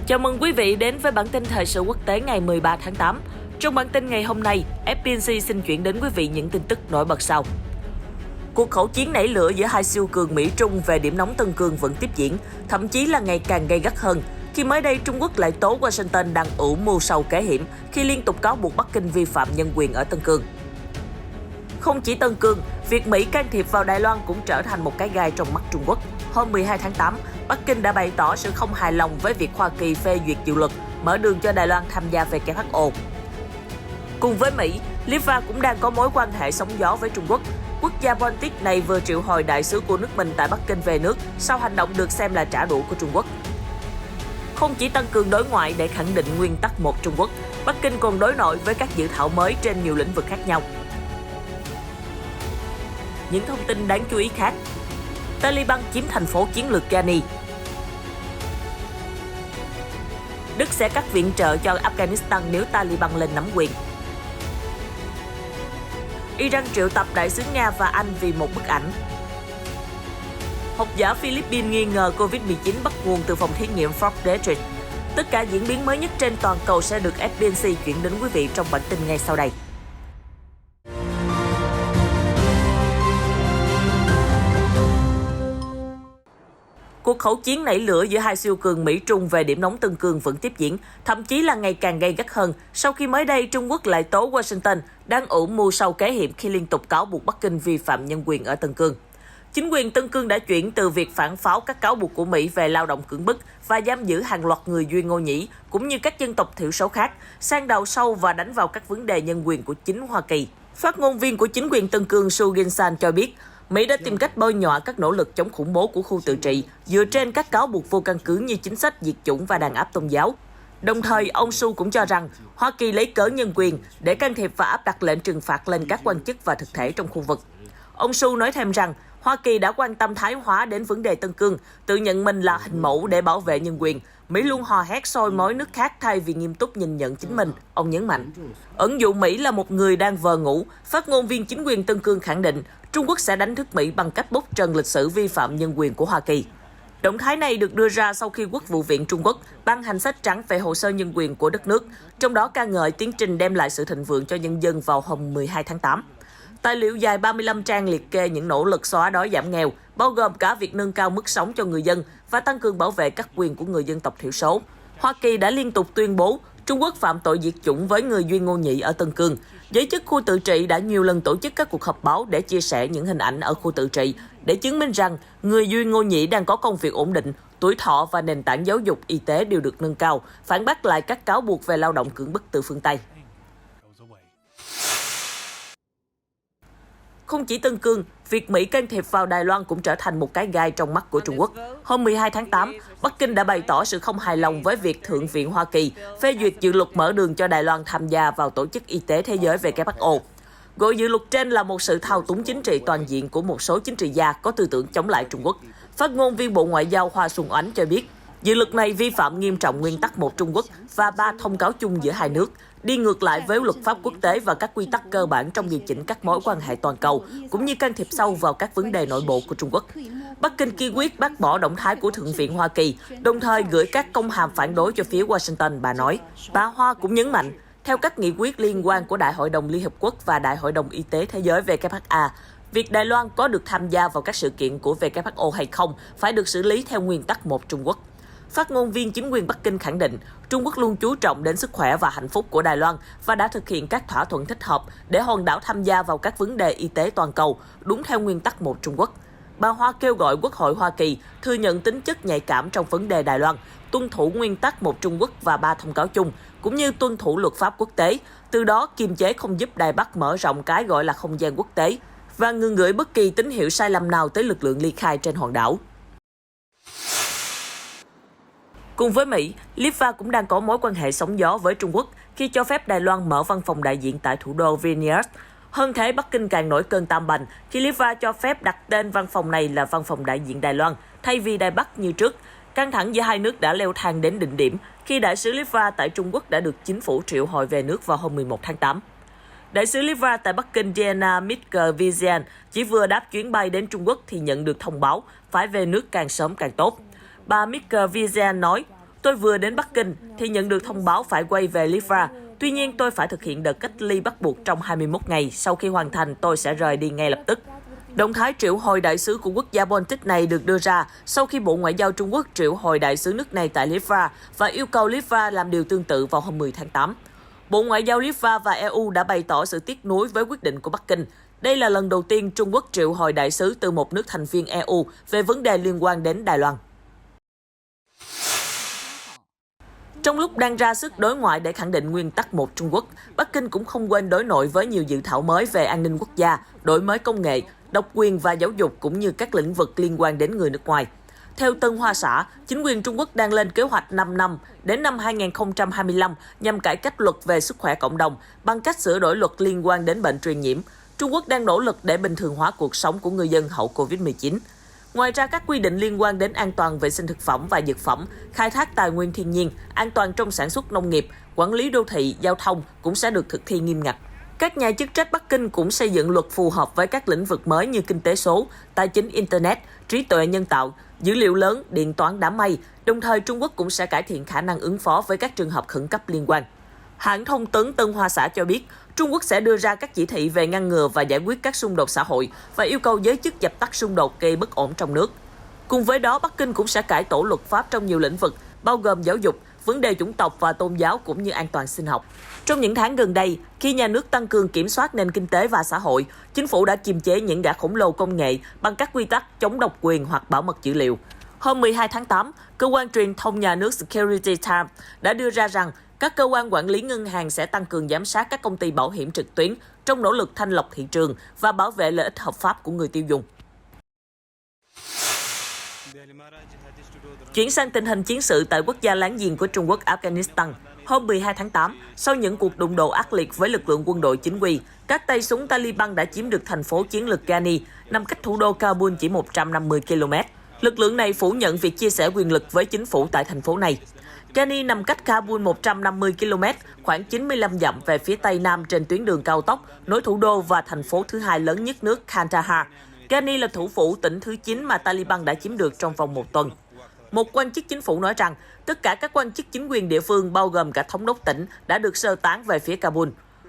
Chào mừng quý vị đến với bản tin thời sự quốc tế ngày 13 tháng 8. Trong bản tin ngày hôm nay, FPNC xin chuyển đến quý vị những tin tức nổi bật sau. Cuộc khẩu chiến nảy lửa giữa hai siêu cường Mỹ-Trung về điểm nóng Tân Cương vẫn tiếp diễn, thậm chí là ngày càng gay gắt hơn. Khi mới đây, Trung Quốc lại tố Washington đang ủ mưu sâu kế hiểm khi liên tục cáo buộc Bắc Kinh vi phạm nhân quyền ở Tân Cương. Không chỉ Tân Cương, việc Mỹ can thiệp vào Đài Loan cũng trở thành một cái gai trong mắt Trung Quốc. Hôm 12 tháng 8, Bắc Kinh đã bày tỏ sự không hài lòng với việc Hoa Kỳ phê duyệt dự luật mở đường cho Đài Loan tham gia WHO. Cùng với Mỹ, Litva cũng đang có mối quan hệ sóng gió với Trung Quốc. Quốc gia Baltic này vừa triệu hồi đại sứ của nước mình tại Bắc Kinh về nước sau hành động được xem là trả đũa của Trung Quốc. Không chỉ tăng cường đối ngoại để khẳng định nguyên tắc một Trung Quốc, Bắc Kinh còn đối nội với các dự thảo mới trên nhiều lĩnh vực khác nhau. Những thông tin đáng chú ý khác. Taliban chiếm thành phố chiến lược Ghani. Đức sẽ cắt viện trợ cho Afghanistan nếu Taliban lên nắm quyền. Iran triệu tập đại sứ Nga và Anh vì một bức ảnh. Học giả Philippines nghi ngờ Covid-19 bắt nguồn từ phòng thí nghiệm Fort Detrick. Tất cả diễn biến mới nhất trên toàn cầu sẽ được FPNC chuyển đến quý vị trong bản tin ngay sau đây. Cuộc khẩu chiến nảy lửa giữa hai siêu cường Mỹ-Trung về điểm nóng Tân Cương vẫn tiếp diễn, thậm chí là ngày càng gay gắt hơn sau khi mới đây Trung Quốc lại tố Washington đang ủ mưu sâu kế hiểm khi liên tục cáo buộc Bắc Kinh vi phạm nhân quyền ở Tân Cương. Chính quyền Tân Cương đã chuyển từ việc phản pháo các cáo buộc của Mỹ về lao động cưỡng bức và giam giữ hàng loạt người Duy Ngô Nhĩ cũng như các dân tộc thiểu số khác sang đào sâu và đánh vào các vấn đề nhân quyền của chính Hoa Kỳ. Phát ngôn viên của chính quyền Tân Cương Su Ginsan cho biết, Mỹ đã tìm cách bôi nhọ các nỗ lực chống khủng bố của khu tự trị dựa trên các cáo buộc vô căn cứ như chính sách diệt chủng và đàn áp tôn giáo. Đồng thời, ông Su cũng cho rằng Hoa Kỳ lấy cớ nhân quyền để can thiệp và áp đặt lệnh trừng phạt lên các quan chức và thực thể trong khu vực. Ông Su nói thêm rằng Hoa Kỳ đã quan tâm thái hóa đến vấn đề Tân Cương, tự nhận mình là hình mẫu để bảo vệ nhân quyền. Mỹ luôn hò hét soi mói nước khác thay vì nghiêm túc nhìn nhận chính mình, ông nhấn mạnh. Ẩn dụ Mỹ là một người đang vờ ngủ, phát ngôn viên chính quyền Tân Cương khẳng định Trung Quốc sẽ đánh thức Mỹ bằng cách bóc trần lịch sử vi phạm nhân quyền của Hoa Kỳ. Động thái này được đưa ra sau khi Quốc vụ viện Trung Quốc ban hành sách trắng về hồ sơ nhân quyền của đất nước, trong đó ca ngợi tiến trình đem lại sự thịnh vượng cho nhân dân vào hôm 12 tháng 8. Tài liệu dài 35 trang liệt kê những nỗ lực xóa đói giảm nghèo, bao gồm cả việc nâng cao mức sống cho người dân và tăng cường bảo vệ các quyền của người dân tộc thiểu số. Hoa Kỳ đã liên tục tuyên bố Trung Quốc phạm tội diệt chủng với người Duy Ngô Nhĩ ở Tân Cương. Giới chức khu tự trị đã nhiều lần tổ chức các cuộc họp báo để chia sẻ những hình ảnh ở khu tự trị, để chứng minh rằng người Duy Ngô Nhĩ đang có công việc ổn định, tuổi thọ và nền tảng giáo dục y tế đều được nâng cao, phản bác lại các cáo buộc về lao động cưỡng bức từ phương Tây. Không chỉ Tân Cương, việc Mỹ can thiệp vào Đài Loan cũng trở thành một cái gai trong mắt của Trung Quốc. Hôm 12 tháng 8, Bắc Kinh đã bày tỏ sự không hài lòng với việc Thượng viện Hoa Kỳ phê duyệt dự luật mở đường cho Đài Loan tham gia vào Tổ chức Y tế Thế giới WHO. Gọi dự luật trên là một sự thao túng chính trị toàn diện của một số chính trị gia có tư tưởng chống lại Trung Quốc. Phát ngôn viên Bộ Ngoại giao Hoa Xuân Oánh cho biết, dự luật này vi phạm nghiêm trọng nguyên tắc một Trung Quốc và 3 thông cáo chung giữa hai nước, đi ngược lại với luật pháp quốc tế và các quy tắc cơ bản trong điều chỉnh các mối quan hệ toàn cầu, cũng như can thiệp sâu vào các vấn đề nội bộ của Trung Quốc. Bắc Kinh kiên quyết bác bỏ động thái của Thượng viện Hoa Kỳ, đồng thời gửi các công hàm phản đối cho phía Washington, bà nói. Bà Hoa cũng nhấn mạnh, theo các nghị quyết liên quan của Đại hội đồng Liên Hợp Quốc và Đại hội đồng Y tế Thế giới WHA, việc Đài Loan có được tham gia vào các sự kiện của WHO hay không phải được xử lý theo nguyên tắc một Trung Quốc. Phát ngôn viên chính quyền Bắc Kinh khẳng định Trung Quốc luôn chú trọng đến sức khỏe và hạnh phúc của Đài Loan và đã thực hiện các thỏa thuận thích hợp để hòn đảo tham gia vào các vấn đề y tế toàn cầu, đúng theo nguyên tắc một Trung Quốc. Bà Hoa kêu gọi Quốc hội Hoa Kỳ thừa nhận tính chất nhạy cảm trong vấn đề Đài Loan, tuân thủ nguyên tắc một Trung Quốc và 3 thông cáo chung, cũng như tuân thủ luật pháp quốc tế, từ đó kiềm chế không giúp Đài Bắc mở rộng cái gọi là không gian quốc tế và ngừng gửi bất kỳ tín hiệu sai lầm nào tới lực lượng ly khai trên hòn đảo. Cùng với Mỹ, Litva cũng đang có mối quan hệ sóng gió với Trung Quốc khi cho phép Đài Loan mở văn phòng đại diện tại thủ đô Vilnius. Hơn thế, Bắc Kinh càng nổi cơn tam bành khi Litva cho phép đặt tên văn phòng này là Văn phòng đại diện Đài Loan thay vì Đài Bắc như trước. Căng thẳng giữa hai nước đã leo thang đến đỉnh điểm khi đại sứ Litva tại Trung Quốc đã được chính phủ triệu hồi về nước vào hôm 11 tháng 8. Đại sứ Litva tại Bắc Kinh Diana Mitker-Vizian chỉ vừa đáp chuyến bay đến Trung Quốc thì nhận được thông báo phải về nước càng sớm càng tốt. Bà Mitker-Vizian nói, Tôi vừa đến Bắc Kinh thì nhận được thông báo phải quay về Litva. Tuy nhiên, tôi phải thực hiện đợt cách ly bắt buộc trong 21 ngày. Sau khi hoàn thành, tôi sẽ rời đi ngay lập tức. Động thái triệu hồi đại sứ của quốc gia Baltic này được đưa ra sau khi Bộ Ngoại giao Trung Quốc triệu hồi đại sứ nước này tại Litva và yêu cầu Litva làm điều tương tự vào hôm 10 tháng 8. Bộ Ngoại giao Litva và EU đã bày tỏ sự tiếc nuối với quyết định của Bắc Kinh. Đây là lần đầu tiên Trung Quốc triệu hồi đại sứ từ một nước thành viên EU về vấn đề liên quan đến Đài Loan. Trong lúc đang ra sức đối ngoại để khẳng định nguyên tắc một Trung Quốc, Bắc Kinh cũng không quên đối nội với nhiều dự thảo mới về an ninh quốc gia, đổi mới công nghệ, độc quyền và giáo dục cũng như các lĩnh vực liên quan đến người nước ngoài. Theo Tân Hoa Xã, chính quyền Trung Quốc đang lên kế hoạch 5 năm đến năm 2025 nhằm cải cách luật về sức khỏe cộng đồng bằng cách sửa đổi luật liên quan đến bệnh truyền nhiễm. Trung Quốc đang nỗ lực để bình thường hóa cuộc sống của người dân hậu Covid-19. Ngoài ra, các quy định liên quan đến an toàn vệ sinh thực phẩm và dược phẩm, khai thác tài nguyên thiên nhiên, an toàn trong sản xuất nông nghiệp, quản lý đô thị, giao thông cũng sẽ được thực thi nghiêm ngặt. Các nhà chức trách Bắc Kinh cũng xây dựng luật phù hợp với các lĩnh vực mới như kinh tế số, tài chính Internet, trí tuệ nhân tạo, dữ liệu lớn, điện toán đám mây. Đồng thời, Trung Quốc cũng sẽ cải thiện khả năng ứng phó với các trường hợp khẩn cấp liên quan. Hãng thông tấn Tân Hoa Xã cho biết, Trung Quốc sẽ đưa ra các chỉ thị về ngăn ngừa và giải quyết các xung đột xã hội và yêu cầu giới chức dập tắt xung đột gây bất ổn trong nước. Cùng với đó, Bắc Kinh cũng sẽ cải tổ luật pháp trong nhiều lĩnh vực, bao gồm giáo dục, vấn đề chủng tộc và tôn giáo cũng như an toàn sinh học. Trong những tháng gần đây, khi nhà nước tăng cường kiểm soát nền kinh tế và xã hội, chính phủ đã kiềm chế những gã khổng lồ công nghệ bằng các quy tắc chống độc quyền hoặc bảo mật dữ liệu. Hôm 12 tháng 8, cơ quan truyền thông nhà nước Security Times đã đưa ra rằng các cơ quan quản lý ngân hàng sẽ tăng cường giám sát các công ty bảo hiểm trực tuyến trong nỗ lực thanh lọc thị trường và bảo vệ lợi ích hợp pháp của người tiêu dùng. Chuyển sang tình hình chiến sự tại quốc gia láng giềng của Trung Quốc, Afghanistan. Hôm 12 tháng 8, sau những cuộc đụng độ ác liệt với lực lượng quân đội chính quy, các tay súng Taliban đã chiếm được thành phố chiến lược Ghani, nằm cách thủ đô Kabul chỉ 150 km. Lực lượng này phủ nhận việc chia sẻ quyền lực với chính phủ tại thành phố này. Ghani nằm cách Kabul 150 km, khoảng 95 dặm về phía tây nam trên tuyến đường cao tốc, nối thủ đô và thành phố thứ hai lớn nhất nước Kandahar. Ghani là thủ phủ tỉnh thứ 9 mà Taliban đã chiếm được trong vòng một tuần. Một quan chức chính phủ nói rằng, tất cả các quan chức chính quyền địa phương bao gồm cả thống đốc tỉnh đã được sơ tán về phía Kabul.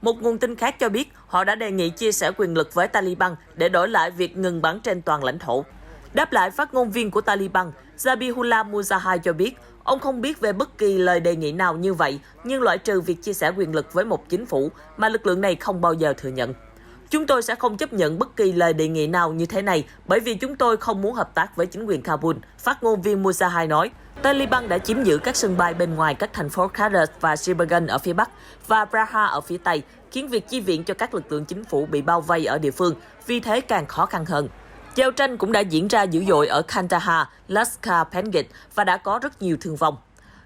Một nguồn tin khác cho biết họ đã đề nghị chia sẻ quyền lực với Taliban để đổi lại việc ngừng bắn trên toàn lãnh thổ. Đáp lại, phát ngôn viên của Taliban, Zabihullah Mujahid cho biết, ông không biết về bất kỳ lời đề nghị nào như vậy, nhưng loại trừ việc chia sẻ quyền lực với một chính phủ mà lực lượng này không bao giờ thừa nhận. Chúng tôi sẽ không chấp nhận bất kỳ lời đề nghị nào như thế này bởi vì chúng tôi không muốn hợp tác với chính quyền Kabul, phát ngôn viên Mujahid nói. Taliban đã chiếm giữ các sân bay bên ngoài các thành phố Khader và Shibgan ở phía bắc và Praha ở phía tây, khiến việc chi viện cho các lực lượng chính phủ bị bao vây ở địa phương, vì thế càng khó khăn hơn. Giao tranh cũng đã diễn ra dữ dội ở Kandahar, Lashkar Pengit và đã có rất nhiều thương vong.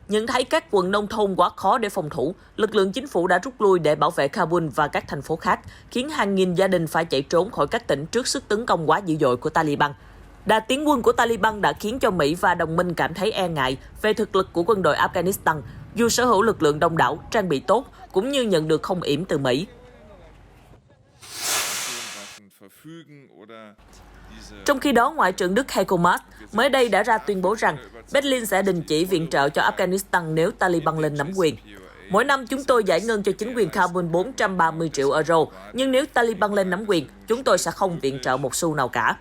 Nhận thấy các quận nông thôn quá khó để phòng thủ, lực lượng chính phủ đã rút lui để bảo vệ Kabul và các thành phố khác, khiến hàng nghìn gia đình phải chạy trốn khỏi các tỉnh trước sức tấn công quá dữ dội của Taliban. Đà tiến quân của Taliban đã khiến cho Mỹ và đồng minh cảm thấy e ngại về thực lực của quân đội Afghanistan, dù sở hữu lực lượng đông đảo, trang bị tốt, cũng như nhận được không yểm từ Mỹ. Trong khi đó, Ngoại trưởng Đức Heiko Maas mới đây đã ra tuyên bố rằng Berlin sẽ đình chỉ viện trợ cho Afghanistan nếu Taliban lên nắm quyền. Mỗi năm chúng tôi giải ngân cho chính quyền Kabul 430 triệu euro, nhưng nếu Taliban lên nắm quyền, chúng tôi sẽ không viện trợ một xu nào cả.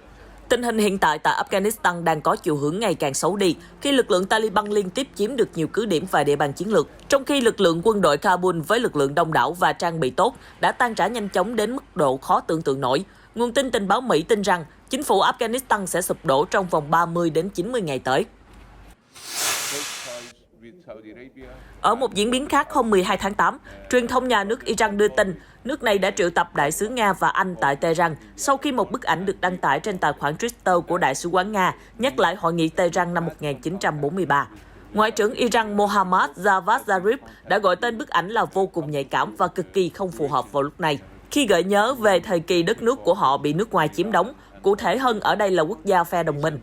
Tình hình hiện tại tại Afghanistan đang có chiều hướng ngày càng xấu đi khi lực lượng Taliban liên tiếp chiếm được nhiều cứ điểm và địa bàn chiến lược, trong khi lực lượng quân đội Kabul với lực lượng đông đảo và trang bị tốt đã tan rã nhanh chóng đến mức độ khó tưởng tượng nổi. Nguồn tin tình báo Mỹ tin rằng chính phủ Afghanistan sẽ sụp đổ trong vòng 30 đến 90 ngày tới. Ở một diễn biến khác, hôm 12 tháng 8, truyền thông nhà nước Iran đưa tin nước này đã triệu tập đại sứ Nga và Anh tại Tehran sau khi một bức ảnh được đăng tải trên tài khoản Twitter của Đại sứ quán Nga nhắc lại hội nghị Tehran năm 1943. Ngoại trưởng Iran Mohammad Javad Zarif đã gọi tên bức ảnh là vô cùng nhạy cảm và cực kỳ không phù hợp vào lúc này, khi gợi nhớ về thời kỳ đất nước của họ bị nước ngoài chiếm đóng, cụ thể hơn ở đây là quốc gia phe đồng minh.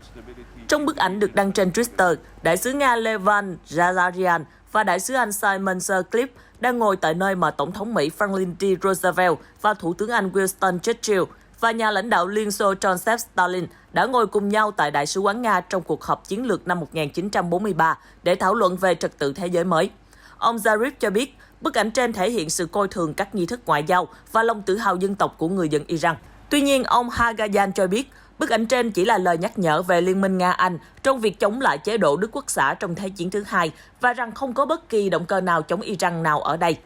Trong bức ảnh được đăng trên Twitter, đại sứ Nga Levan Zazarian và đại sứ Anh Simon Sircliffe đang ngồi tại nơi mà Tổng thống Mỹ Franklin D. Roosevelt và Thủ tướng Anh Winston Churchill và nhà lãnh đạo Liên Xô Joseph Stalin đã ngồi cùng nhau tại Đại sứ quán Nga trong cuộc họp chiến lược năm 1943 để thảo luận về trật tự thế giới mới. Ông Zarif cho biết, bức ảnh trên thể hiện sự coi thường các nghi thức ngoại giao và lòng tự hào dân tộc của người dân Iran. Tuy nhiên, ông Hagayan cho biết, bức ảnh trên chỉ là lời nhắc nhở về Liên minh Nga-Anh trong việc chống lại chế độ Đức Quốc xã trong Thế chiến thứ hai và rằng không có bất kỳ động cơ nào chống Iran nào ở đây.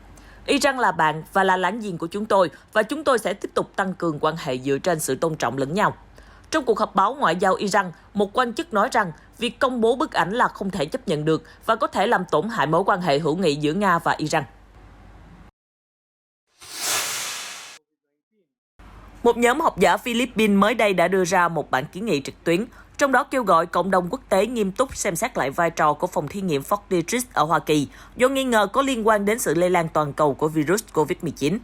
Iran là bạn và là láng giềng của chúng tôi và chúng tôi sẽ tiếp tục tăng cường quan hệ dựa trên sự tôn trọng lẫn nhau. Trong cuộc họp báo ngoại giao Iran, một quan chức nói rằng việc công bố bức ảnh là không thể chấp nhận được và có thể làm tổn hại mối quan hệ hữu nghị giữa Nga và Iran. Một nhóm học giả Philippines mới đây đã đưa ra một bản kiến nghị trực tuyến, trong đó kêu gọi cộng đồng quốc tế nghiêm túc xem xét lại vai trò của phòng thí nghiệm Fort Detrick ở Hoa Kỳ, do nghi ngờ có liên quan đến sự lây lan toàn cầu của virus COVID-19.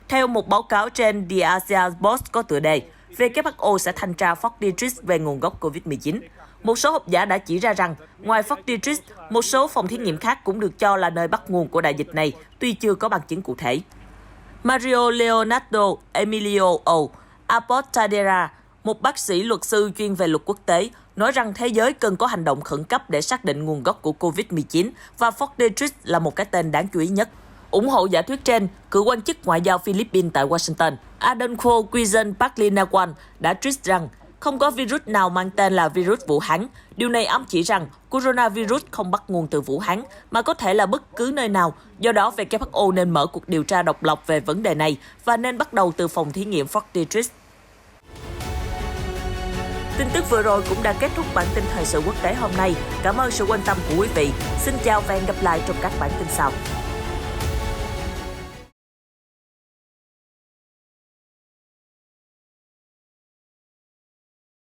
Theo một báo cáo trên The Asia Post có tựa đề, WHO sẽ thanh tra Fort Detrick về nguồn gốc COVID-19. Một số học giả đã chỉ ra rằng, ngoài Fort Detrick, một số phòng thí nghiệm khác cũng được cho là nơi bắt nguồn của đại dịch này, tuy chưa có bằng chứng cụ thể. Mario Leonardo Emilio Apostadera, một bác sĩ luật sư chuyên về luật quốc tế, nói rằng thế giới cần có hành động khẩn cấp để xác định nguồn gốc của COVID-19 và Fort Detrick là một cái tên đáng chú ý nhất. Ủng hộ giả thuyết trên, cựu quan chức ngoại giao Philippines tại Washington, Adolfo Quizon Paclinaquan đã tweet rằng không có virus nào mang tên là virus Vũ Hán. Điều này ám chỉ rằng coronavirus không bắt nguồn từ Vũ Hán, mà có thể là bất cứ nơi nào. Do đó, WHO nên mở cuộc điều tra độc lập về vấn đề này và nên bắt đầu từ phòng thí nghiệm Fort Detrick. Tin tức vừa rồi cũng đã kết thúc bản tin thời sự quốc tế hôm nay. Cảm ơn sự quan tâm của quý vị. Xin chào và hẹn gặp lại trong các bản tin sau.